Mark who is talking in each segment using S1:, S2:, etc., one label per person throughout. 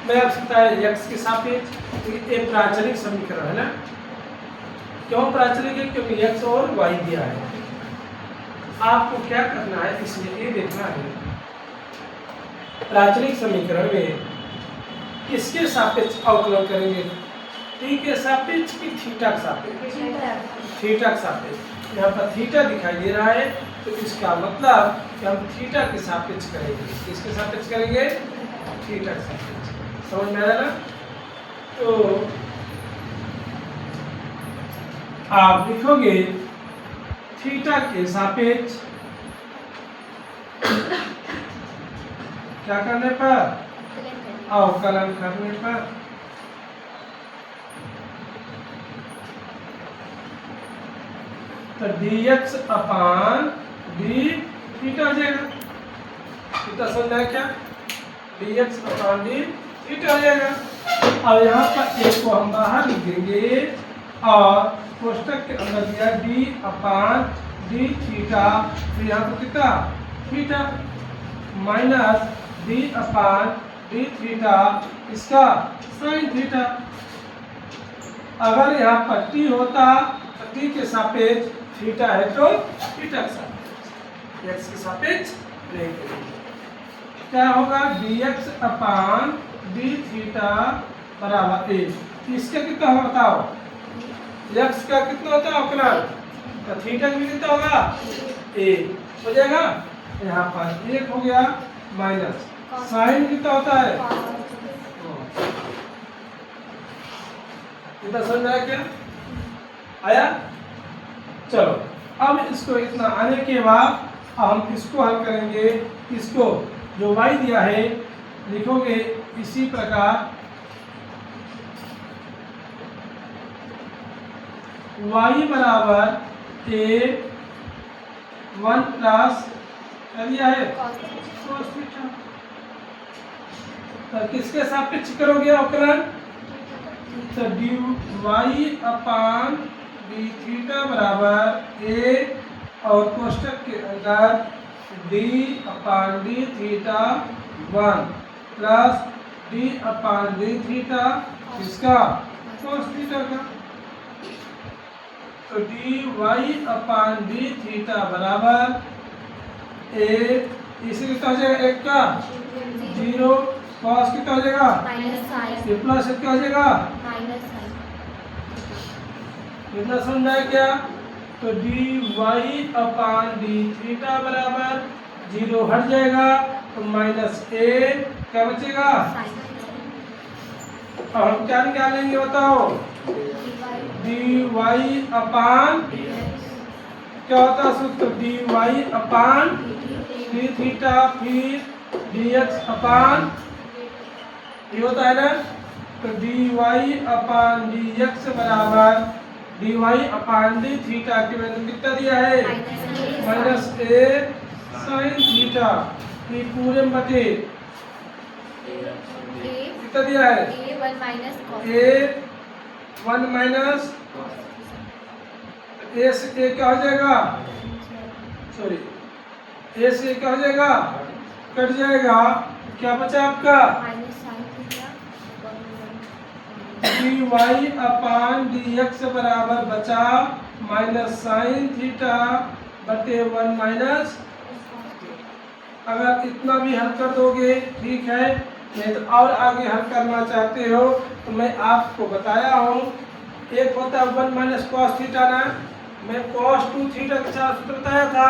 S1: मैं आप सकता है x के सापेक्ष, ये प्राचलिक समीकरण है ना। क्यों प्राचलिक है? क्योंकि x और y दिया है। आपको क्या करना है, इसमें ये देखना है प्राचलिक समीकरण में किसके सापेक्ष अवकलन करेंगे, t के सापेक्ष की थीटा के सापेक्ष? थीटा के सापेक्ष। यहाँ पर थीटा दिखाई दे रहा है, तो इसका मतलब कि हम थीटा के सापेक्ष करेंगे। किसके सापेक्ष करेंगे? थीटा के सापेक्ष। समझ में आया ना? तो आप लिखोगे थीटा के सापेक्ष क्या करने पर? अवकलन करने पर। तो dx अपान डी थीटा हो जाएगा। थीटा समझ आया क्या? dx अपान डी थीटा हो जाएगा। अब यहाँ पर एक को हम बाहर लिख देंगे और कोष्टक के अंदर दिया d अपान डी थीटा, तो यहाँ पर कितना? थीटा माइनस d अपान डी थीटा, इसका साइन थीटा। अगर यहाँ पर t होता तो t के सापेक्ष थीटा है तो थीटा के सापेक्ष, x के सापेक्ष लेंगे। क्या होगा? dx अपान डी थीटा बराबर a। इसका कितना होगा बताओ? x का कितना होता है अवकलन? तो थीटा का भी कितना होगा? a हो जाएगा। यहाँ पर एक हो गया माइनस साइन कितना होता है? इतना समझ में आया क्या? आया? चलो अब इसको इतना आने के बाद हम इसको हल करेंगे। इसको जो y दिया है लिखोगे इसी प्रकार, y बराबर a 1 प्लस क्या दिया है? cos theta. तो किसके सापेक्ष करोगे अवकलन? तो dy अपान डी थीटा बराबर a और कोष्टक के अंदर d अपान डी थीटा 1 प्लस d अपान डी थीटा, इसका cos थीटा का। तो dy अपान डी थीटा बराबर a, इसे कितना हो जाएगा? एक का 0, cos कितना हो जाएगा? ये प्लस क्या हो जाएगा? कितना समझ आया क्या? तो dy अपान डी थीटा बराबर 0 हट जाएगा, तो माइनस a क्या बचेगा? अब हम क्या निकालेंगे बताओ? dy अपान क्या होता है सूत्र? dy अपान डी थीटा फिर dx अपान ये होता है ना। तो dy अपान dx बराबर dy अपान डी थीटा की वैल्यू कितना दिया है? माइनस a साइन थीटा, ये पूरे बटे कितना दिया है? a 1 माइनस a से a क्या हो जाएगा? सॉरी a से क्या हो जाएगा? कट जाएगा। क्या बचा आपका? dy अपान dx बराबर बचा माइनस साइन थीटा बटे 1 माइनस। अगर इतना भी हल कर दोगे ठीक है, नहीं तो और आगे हल करना चाहते हो तो मैं आपको बताया हूँ। एक होता है 1 माइनस कॉस थीटा ना, मैं कॉस 2 थीटा के साथ सूत्र बताया था।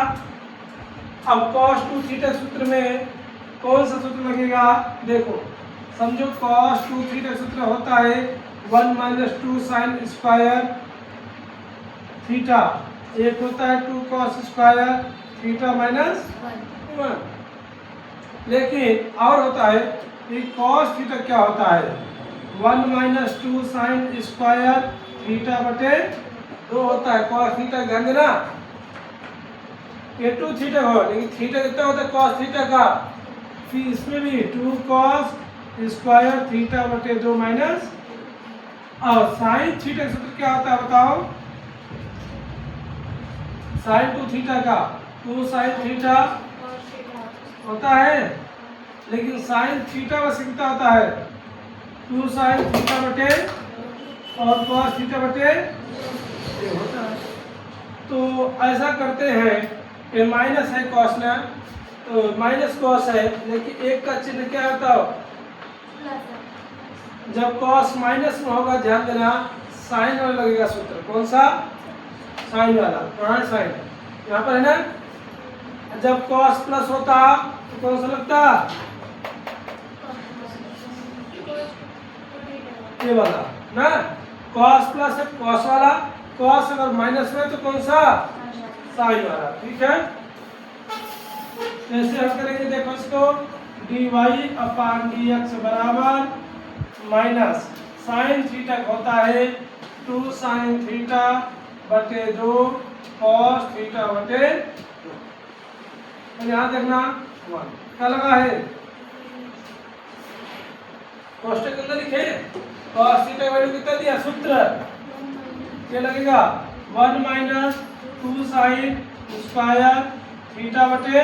S1: अब कॉस 2 थीटा सूत्र में कौन सा सूत्र लगेगा? देखो समझो कॉस 2 थीटा सूत्र होता है 1 माइनस 2 साइन स्क्वायर थीटा, एक होता है 2 कॉस स्क्वायर थीटा माइनस 1। लेकिन और होता है कि कॉस थीटा क्या होता है? 1 माइनस 2 साइन स्क्वायर थीटा बटे 2 होता है। कॉस थीटा ध्यान देना, ये 2 थीटा हो, लेकिन थीटा कितना होता है कॉस थीटा का? फिर इसमें भी 2 कॉस स्क्वायर थीटा बटे 2 माइनस। और साइन थीटा का सूत्र क्या होता है बताओ? साइन 2 थीटा का 2 साइन थीटा होता है, लेकिन साइन थीटा बस कितना होता है? 2 sin थीटा बटे और cos थीटा बटे ये होता है। तो ऐसा करते हैं कि माइनस है cos ना, तो माइनस cos है, लेकिन एक का चिन्ह क्या होता है? जब cos माइनस में होगा, ध्यान देना, साइन वाला लगेगा सूत्र। कौन सा? साइन वाला, कहाँ साइन? यहाँ पर है ना। जब cos प्लस होता तो कौन सा लगता? ये वाला ना। cos प्लस है cos वाला, cos अगर माइनस में तो कौन सा? साइन वाला। ठीक है, कैसे हल करेंगे देखो इसको। dy अपान dx बराबर माइनस साइन थीटा होता है 2 साइन थीटा बटे 2 cos थीटा बटे 2। यहाँ देखना 1 क्या लगा है, कोष्टक के अंदर लिखे cos थीटा वैल्यू कितना दिया सूत्र, क्या लगेगा 1 माइनस 2 साइन स्क्वायर थीटा बटे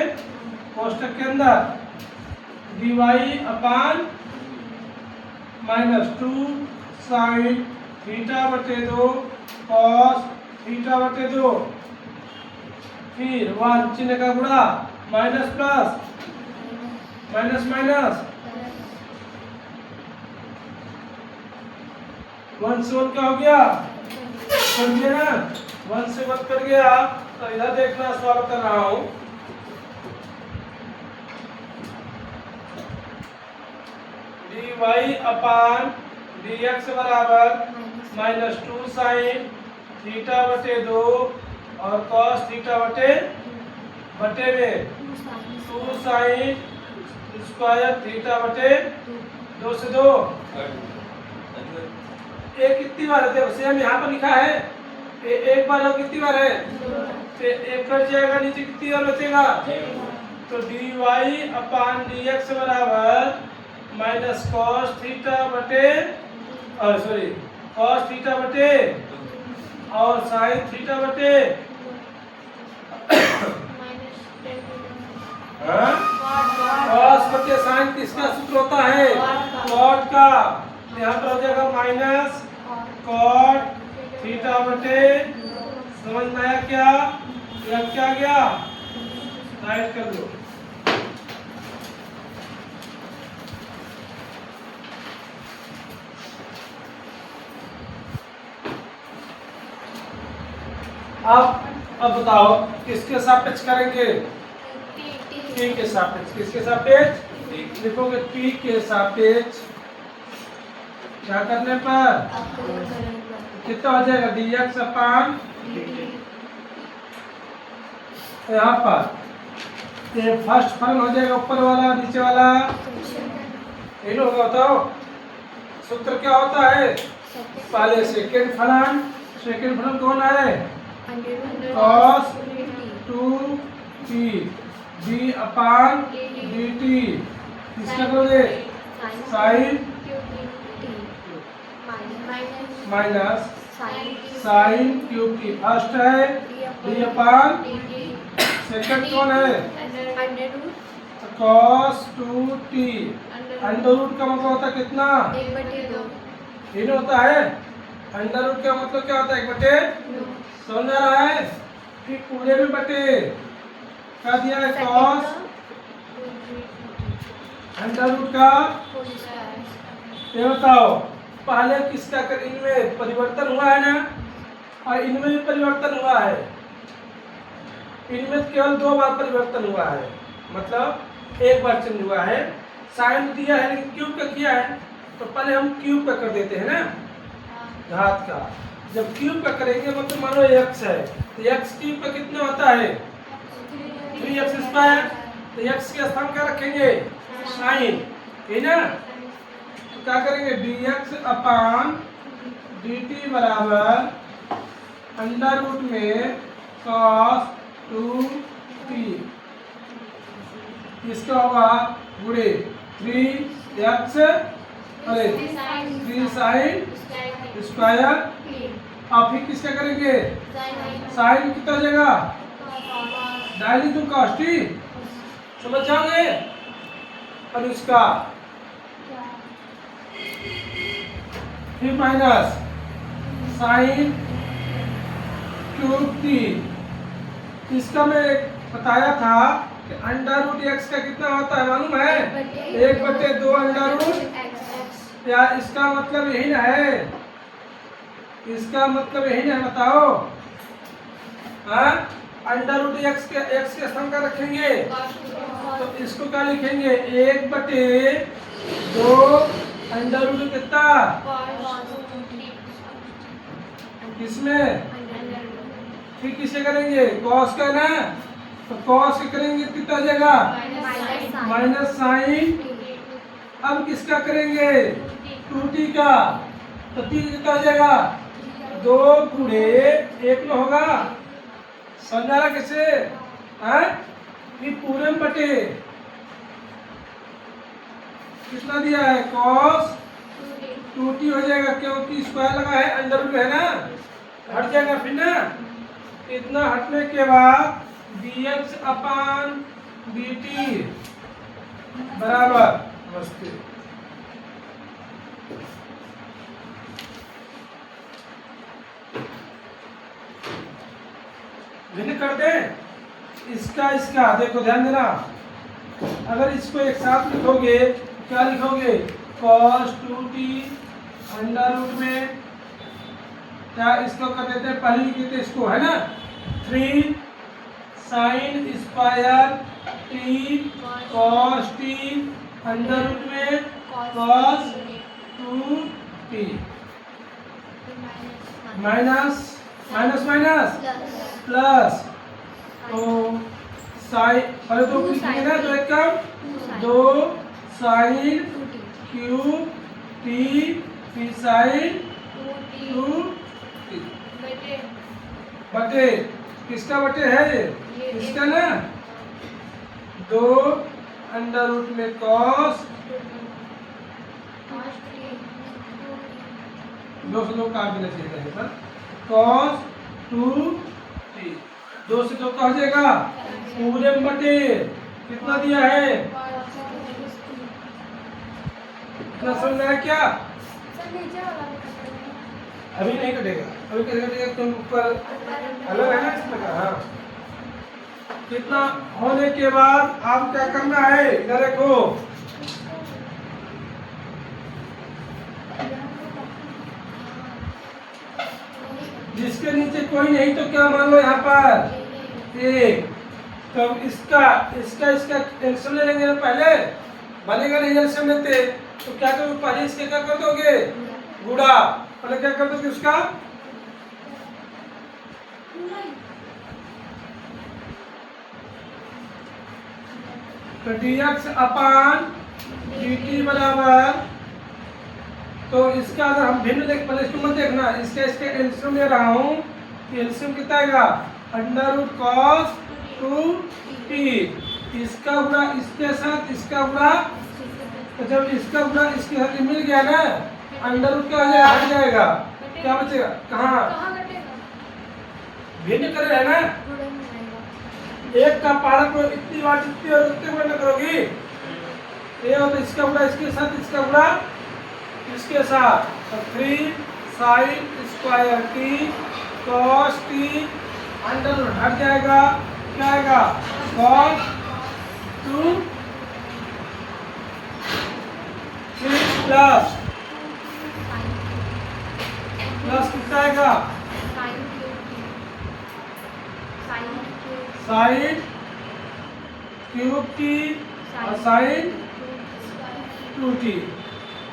S1: कोष्टक के अंदर dy upon minus 2 sine theta बटे 2 cos थीटा बटे 2, फिर 1 चिन्ह का गुणा, माइनस प्लस माइनस माइनस 1 से 1 क्या हो गया, कर दिया ना, 1 से 1 कर गया। तो इधर देखना, सॉल्व कर रहा हूँ। dy अपान dx बराबर माइनस 2 साइन थीटा बटे 2 और cos थीटा बटे में 2 साइन स्क्वायर थीटा बटे 2 से 2। एक कितनी बार है, देखो सेम यहाँ पर लिखा है, एक बार और कितनी बार है, तो एक कट जाएगा, नीचे कितनी बार बचेगा। तो dy अपान dx बराबर माइनस cos थीटा बटे cos थीटा बटे और sin थीटा बटे cos बटे sin किसका सूत्र होता है, cot का। यहाँ पर हो जाएगा माइनस cot थीटा बटे, समझ में आया क्या, यह क्या गया, राइट कर दो। अब बताओ किसके सापेक्ष करेंगे, t के सापेक्ष। किसके सापेक्ष लिखोगे, t के सापेक्ष। क्या करने पर कितना हो जाएगा, dx अपान, यहाँ पर ये फर्स्ट फलन हो जाएगा, ऊपर वाला नीचे वाला ये होगा। बताओ सूत्र क्या होता है, पहले सेकेंड फलन कौन है, cos 2t d अपान dt, किसका करोगे, sine minus sine cube t, first है d अपान, सेकंड कौन है, cos 2t। अंडर रूट का मतलब होता है कितना, 1/2 होता है। अंडर रूट का मतलब क्या होता है, 1/2 समझ आ रहा है। फिर पूरे में बटे क्या दिया है, cos अंडर रूट का। ये बताओ पहले किसका कर, इनमें परिवर्तन हुआ है ना, और इनमें भी परिवर्तन हुआ है। इनमें केवल 2 बार परिवर्तन हुआ है, मतलब एक बार चेंज हुआ है। साइन दिया है लेकिन क्यूब का किया है, तो पहले हम क्यूब का कर देते हैं ना, घात का। जब क्यूब का करेंगे मतलब मानो x है, तो x क्यूब का कितना होता है, 3x स्क्वायर। तो x के स्थान क्या रखेंगे, साइन, है ना। तो क्या करेंगे, dx अपान dt बराबर अंडर रूट में cos 2t, इसका होगा गुणे 3x 3 साइन स्क्वायर। आप ही किसका करेंगे, साइन कितना हो जाएगा, डायली टू cos t, समझ जाओगे। और इसका फिर माइनस साइन क्यूब टी। इसका मैं बताया था कि अंडर रूट एक्स का कितना होता है मालूम है? 1/2 अंडर रूट। या इसका मतलब यही ना है, इसका मतलब यही ना है, बताओ। हाँ, अंडर रूट एक्स के स्थान का रखेंगे तो इसको क्या लिखेंगे? 1/2 अंडर रूट कितना किसमें? फिर किसे करेंगे? कॉस का ना, तो कॉस के करेंगे कितना हो जाएगा? Minus sine. अब किसका करेंगे? 2t का, तो t कितना हो जाएगा? 2 गुणे 1 में होगा। समझा रहा कैसे? हाँ, ये पूरे में बटे कितना दिया है? कॉस 2t हो जाएगा, क्योंकि स्क्वायर लगा है, अंडर रूट है ना, हट जाएगा फिर ना। इतना हटने के बाद dx अपान dt बराबर, नमस्ते, भिन्न कर दे इसका इसका। देखो ध्यान देना, अगर इसको एक साथ लिखोगे क्या लिखोगे? cos 2t अंडर रूट में क्या इसको कर देते हैं? पहले लिख देते इसको, है ना, 3 sine square T cos T under root में cos 2t minus minus minus plus, तो साइन पहले दो लिखेंगे ना, तो एक कम 2 साइन क्यूब टी फिर साइन 2t बटे किसका बटे है? इसका ना, 2 अंडर रूट में कॉस 2 से 2 काट देना चाहिए था, कॉस 2t। 2 से 2 का हो जाएगा पूरे में बटे कितना दिया है? इतना समझ में आया क्या? अभी नहीं कटेगा, अभी कैसे कटेगा? तुम ऊपर अलग है ना इसमें का। हाँ, कितना होने के बाद आप क्या करना है? इधर देखो, जिसके नीचे कोई नहीं तो क्या मान लो यहाँ पर 1। तो इसका इसका इसका एल्सियम ले लेंगे ना, पहले बनेगा नहीं एल्सियम लेते तो क्या करोगे? पहले इसके क्या कर दोगे? गुणा। पहले क्या कर दोगे उसका? तो dx अपान dt बराबर, तो इसका अगर हम भिन्न देख, पहले इसको मत देखना, इसका इसके एल्सियम ले रहा हूँ, एल्सियम कितना आएगा? Under root cos 2t। इसका गुणा इसके साथ इसका गुणा, तो जब इसका गुणा इसके साथ मिल गया ना, अंडर रूट क्या हो जाएगा? हट जाएगा, क्या बचेगा? कहाँ भिन्न करे है ना, एक का पारक को इतनी बार जितनी और उतने गुणा करोगी, ये और इसका गुणा इसके साथ इसका गुणा इसके साथ, तो 3 sine square T cos T under root हट जाएगा, क्या आएगा? कॉस 2 प्लस प्लस कितना आएगा? साइन क्यूब टी और साइन 2t।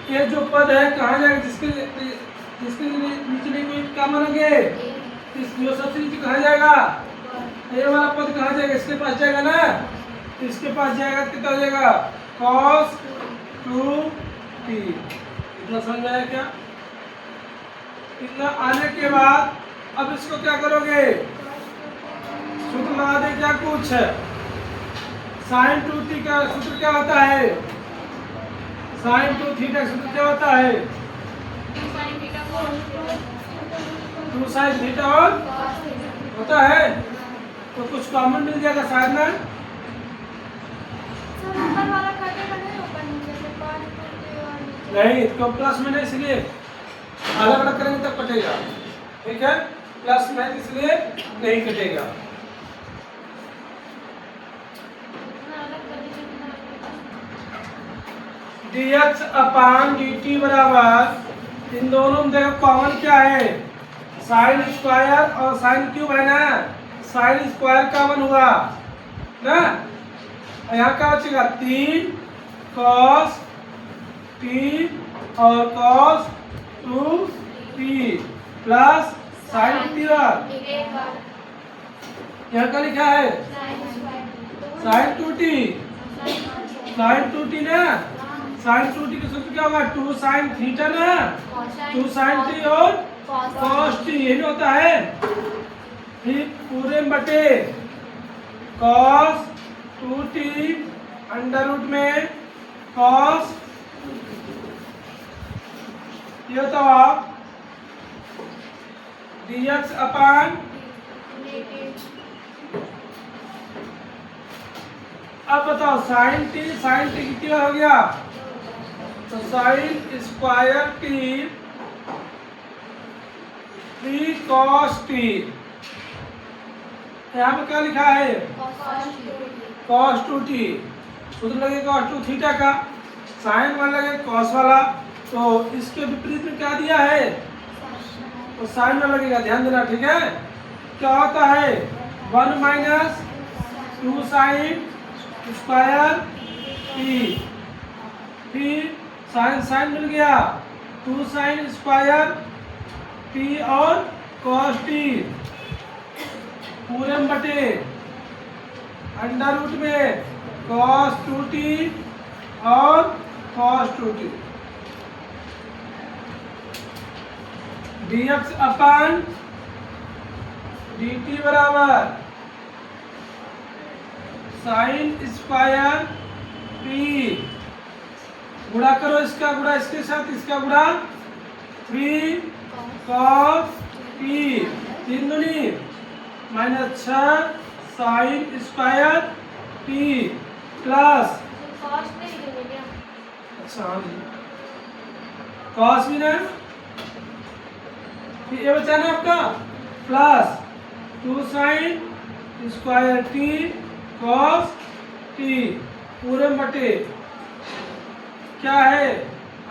S1: ये जो पद है कहाँ जाएगा? जिसके नीचे नहीं कोई क्या मानोगे? जो सबसे नीचे कहाँ जाएगा? ये वाला पद कहाँ जाएगा? इसके पास जाएगा ना, इसके पास जाएगा, कितना हो जाएगा? cos 2t। इतना समझ में आया क्या? इतना आने के बाद अब इसको क्या करोगे? सूत्र लगा दे क्या कुछ? साइन 2t का सूत्र क्या होता है? साइन 2 थीटा का सूत्र क्या होता है? 2 साइन थीटा और होता है, तो कुछ कॉमन मिल जाएगा शायद ना। नहीं, तो प्लस में नहीं, इसलिए अलग अलग करेंगे तब कटेगा, ठीक है। प्लस में इसलिए नहीं कटेगा। dx अपान dt बराबर, इन दोनों में देखो कॉमन क्या है, साइन स्क्वायर और साइन क्यूब है ना, साइन स्क्वायर कॉमन हुआ ना, यहाँ क्या बचेगा 3 cos t और cos 2t plus sign t और यहाँ क्या लिखा है साइन 2t, साइन 2t ना, साइन 2t का सूत्र क्या होगा 2 साइन थीटा ना, 2 साइन t और cos t, यही होता है। फिर पूरे बटे cos 2t अंडर रूट में cos, ये होता हुआ dx अपान, अब बताओ साइन टी कितनी बार हो गया, तो sign square T 3 cos t, यहाँ पे क्या लिखा है cos 2t, सूत्र लगे cos 2 थीटा का, साइन वाला लगे cos वाला, तो इसके विपरीत में क्या दिया है तो साइन वाला लगेगा, ध्यान देना, ठीक है। क्या होता है 1 माइनस 2 साइन स्क्वायर टी, फिर साइन साइन मिल गया 2 साइन स्क्वायर टी और cos टी, पूरे में बटे अंडर रूट में cos 2t और cos 2t, dx अपान dt बराबर साइन स्क्वायर टी, गुणा करो इसका गुणा इसके साथ, इसका गुणा 3 cos t, 3 दूनी minus 6 sign square T plus, अच्छा हाँ जी cos भी ना, फिर ये बचा ना आपका plus 2 sign square T cos t, पूरे बटे क्या है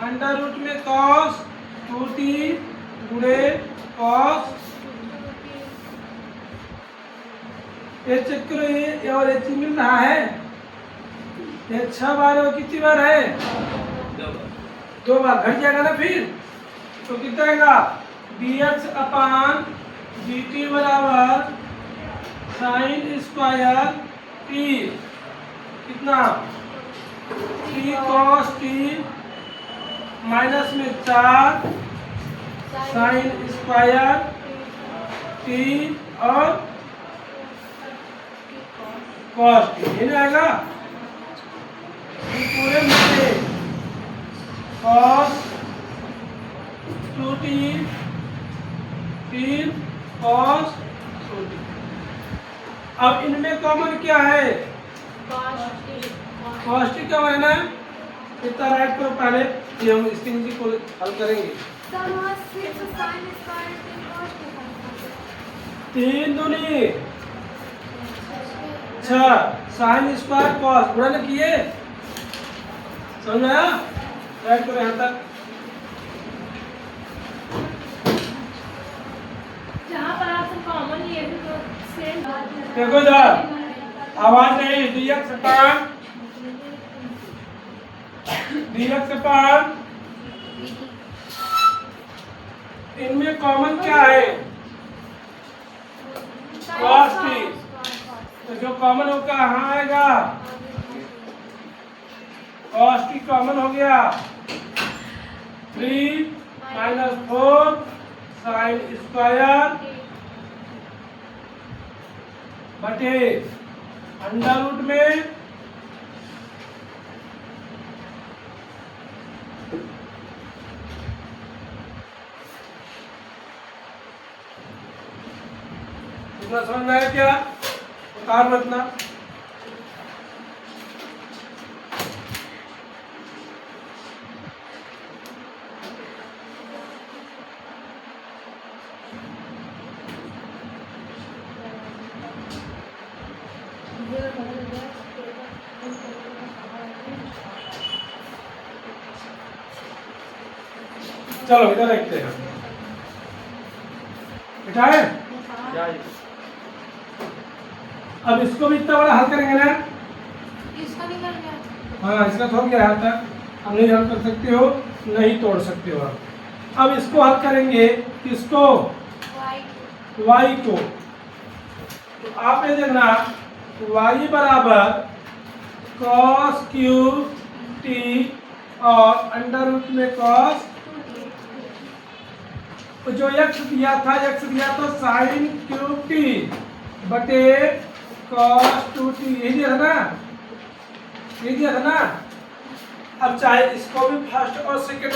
S1: अंडर रूट में cos 2t गुणे cos, ये चेक करो, ये और ये मिल रहा है, ये 6 बार और कितनी बार है 2 बार, घट जाएगा ना फिर, तो कितना आएगा dx अपान dt बराबर साइन स्क्वायर टी, कितना t cos t माइनस में 4 साइन स्क्वायर टी और cos t, ये नहीं आएगा, पूरे में cos 2t फिर cos 2t, अब इनमें कॉमन क्या है cos t का है ना, इतना राइट करो पहले, ये हम इस चीज को हल करेंगे, 3 दूनी 6 साइन स्क्वायर cos, गुणा ना किए, समझ में आया, राइट करो यहाँ तक, देखो इधर आवाज नहीं, dx अपान इनमें कॉमन क्या है cos t, तो जो कॉमन होगा कहाँ आएगा cos t कॉमन हो गया, 3 माइनस 4 साइन स्क्वायर बटे अंडर रूट में इतना समझ में आया क्या, उतार रखना, चलो इधर देखते हैं, बेटा है। अब इसको भी इतना बड़ा हल करेंगे ना,
S2: इसका निकल गया।
S1: हाँ इसका तो हो गया हल तक, अब नहीं हल कर सकते हो, नहीं तोड़ सकते हो। अब इसको हल करेंगे, किसको, y को। तो आप ये देखना y बराबर cos क्यूब t और अंडर रूट में cos, जो x दिया था sin क्यूब t बटे cos 2t, यही दिया था ना, यही दिया था ना। अब चाहे इसको भी फर्स्ट और सेकंड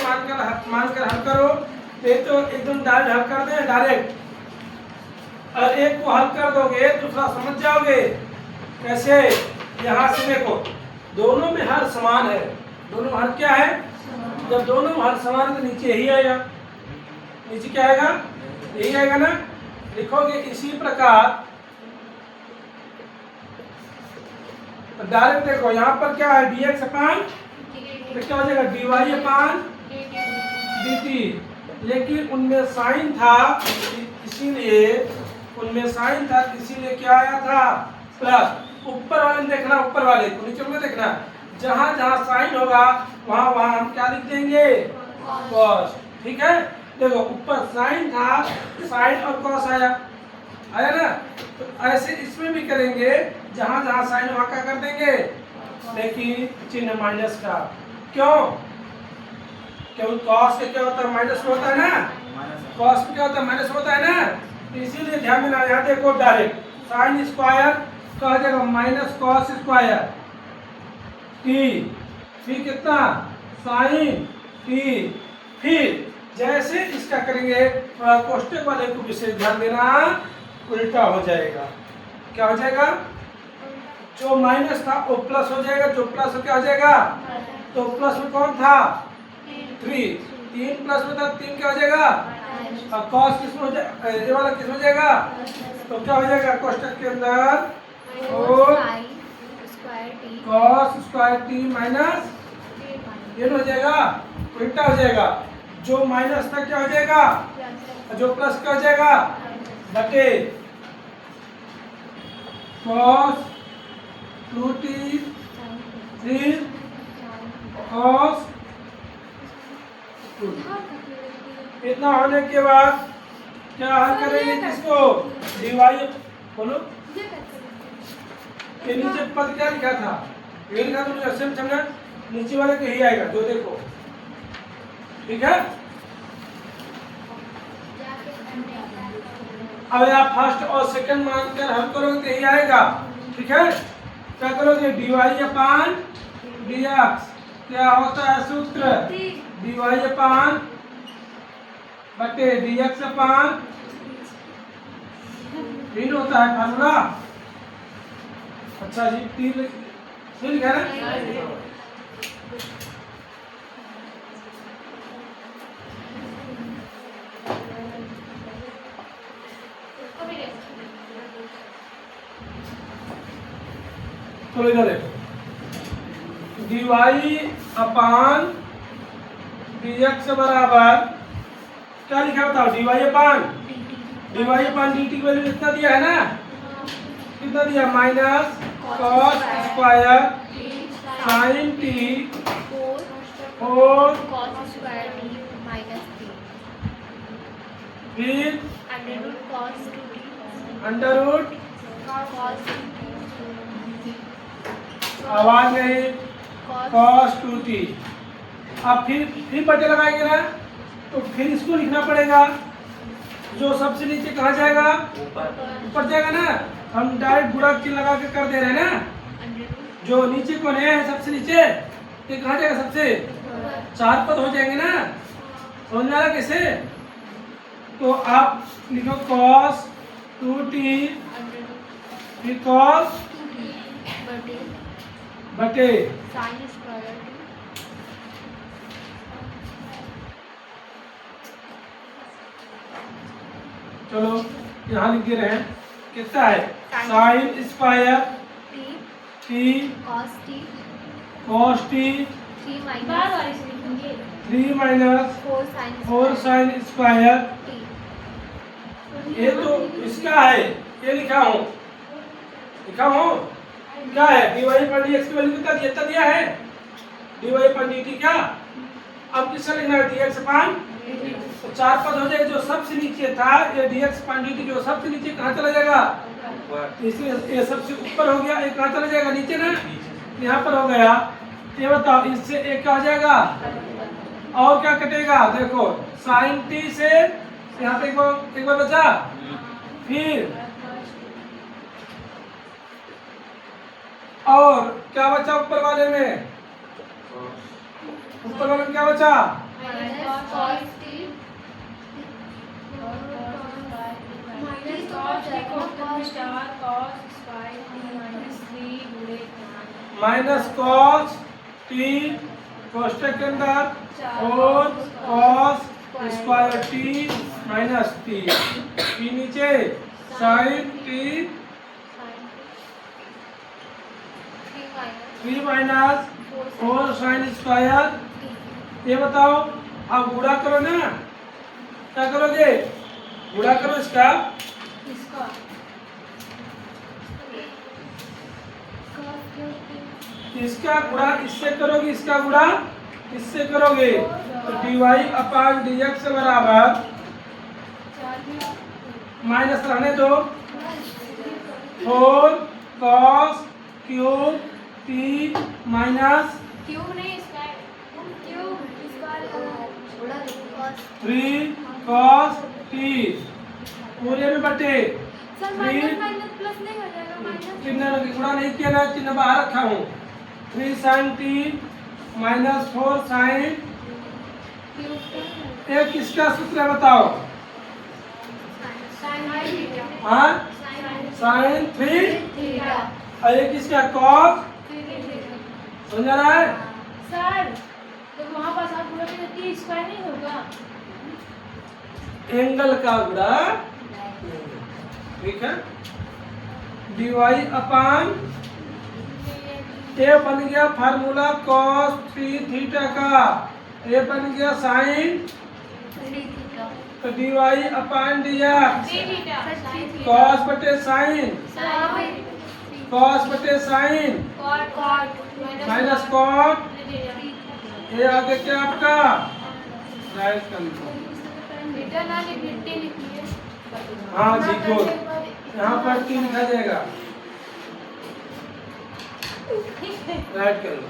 S1: मानकर हल करो, ये तो एकदम डायरेक्ट हल कर दें डायरेक्ट, और एक को हल कर दोगे दूसरा समझ जाओगे कैसे। यहाँ से देखो दोनों में हर समान है, दोनों हर क्या है, जब दोनों हर समान है तो नीचे यही आएगा, नीचे क्या आएगा, यही आएगा ना। लिखोगे इसी प्रकार डायरेक्ट देखो यहाँ पर क्या है dx अपान, तो क्या हो जाएगा dy अपान dt, लेकिन उनमें साइन था इसीलिए, उनमें साइन था इसीलिए क्या आया था प्लस। ऊपर वाले देखना, ऊपर वाले को, नीचे में देखना, जहां जहां साइन होगा वहां वहां हम क्या लिख देंगे, कॉस। ठीक है, देखो ऊपर साइन था, साइन और कॉस आया ना। तो ऐसे इसमें भी करेंगे, जहां जहां साइन वहां क्या कर देंगे, लेकिन चिन्ह माइनस का। क्यों, क्योंकि कॉस के क्या होता है, माइनस में होता है ना, कॉस में क्या होता है, माइनस होता है ना। तो इसीलिए ध्यान देना, यहाँ देखो डायरेक्ट साइन स्क्वायर कहा जाएगा माइनस कॉस स्क्वायर टी, फिर कितना साइन टी, फिर जैसे इसका करेंगे थोड़ा कोष्टक वाले को विशेष ध्यान देना, उल्टा हो जाएगा। क्या हो जाएगा, जो माइनस था वो प्लस हो जाएगा, जो प्लस हो क्या हो जाएगा, तो प्लस में कौन था 3, 3 प्लस में था 3 क्या हो जाएगा, और कॉस किस में हो जाएगा, ये वाला किस में हो जाएगा, तो क्या हो जाएगा कोष्टक के अंदर कॉस स्क्वायर टी माइनस ये हो जाएगा, उल्टा हो जाएगा। जो माइनस था क्या हो जाएगा, जो प्लस क्या हो जाएगा, बटे कॉस 2t फिर कॉस 2। इतना होने के बाद क्या हल करेंगे, किसको, dy, बोलो ये नीचे पद क्या लिखा था, ये लिखा तो सेम समझना, नीचे वाले को ही आएगा जो देखो। ठीक है, अब आप फर्स्ट और सेकंड मानकर हल करोगे तो यही आएगा। ठीक है, क्या करोगे, dy अपान dx, क्या होता है सूत्र, dy अपान बटे dx अपान 3 होता है फार्मूला। अच्छा जी, 3 लिखा है ना। तो इधर देखो dy अपान dx बराबर क्या लिखा बताओ, dy अपान dt की वैल्यू कितना दिया है ना, कितना दिया, minus cos square sine T 4
S2: cos square t minus 3
S1: फिर
S2: under root cos 2t
S1: under root,
S2: cos 2t
S1: आवाज नहीं, cos 2t। अब फिर बटे लगाएंगे ना, तो फिर इसको लिखना पड़ेगा, जो सबसे नीचे कहाँ जाएगा, ऊपर जाएगा ना। हम डायरेक्ट बुरा चिन्ह लगा के कर दे रहे हैं ना, जो नीचे कौन है सबसे नीचे, ये कहाँ जाएगा, सबसे 4 पद हो जाएंगे ना, समझ में आ रहा कैसे। तो आप लिखो cos 2t फिर cos बटे
S2: sin square
S1: चलो यहाँ लिख दे रहे हैं, कितना है sine square
S2: t
S1: T
S2: cos t
S1: cos T
S2: 3 minus
S1: 3 minus
S2: 4 sin
S1: 4 sine square.
S2: t।
S1: ये तो इसका है, ये लिखा हूँ क्या है, dy पर dx की वैल्यू कितना दिया है, dy पर dt क्या, अब किससे लिखना है, dx अपान, तो 4 पद हो जाएगा, जो सबसे नीचे था ये dx अपान dt, जो सबसे नीचे कहाँ चला जाएगा, इसलिए ये सबसे ऊपर हो गया, ये कहाँ चला जाएगा, नीचे ना, यहाँ पर हो गया। ये बताओ इससे एक आ जाएगा और क्या कटेगा, देखो साइन t से यहाँ पे एक बार बचा, फिर और क्या बचा ऊपर वाले में, ऊपर वाले में क्या बचा,
S2: minus cos t
S1: minus cos t कोष्टक के अंदर और cos square t minus t, t नीचे sine t 3 minus 4 sine square. ये बताओ अब गुणा करो ना, क्या करोगे, गुणा करो इसका, इसका गुणा इससे करोगे, इसका गुणा इससे करोगे, तो dy अपान dx बराबर माइनस रहने दो 4 cos cube t minus
S2: cube नहीं square, cube square
S1: 3 cos t पूरे में बटे
S2: सर
S1: 3,
S2: माइनस प्लस नहीं हो जाएगा, माइनस
S1: चिन्ह गुणा नहीं किया ना, चिन्ह बाहर रखा हूँ, 3 sin t minus 4 sin,
S2: cube
S1: एक किसका सूत्र है बताओ, हाँ sin 3
S2: थीटा
S1: और एक किसका cos, समझ आ रहा है,
S2: सर तो वहाँ पास आप बोलोगे तो t स्क्वायर नहीं होगा,
S1: एंगल का गुणा, ठीक है, dy अपान ये बन गया फार्मूला cos 3 थीटा का, ये बन गया sin, तो dy अपान dx cos बटे sin, cos बटे sin माइनस cot, ये आगे क्या आपका राइट कर लो, हाँ जी गुड, यहाँ पर 3 लिखा जाएगा, राइट कर लो।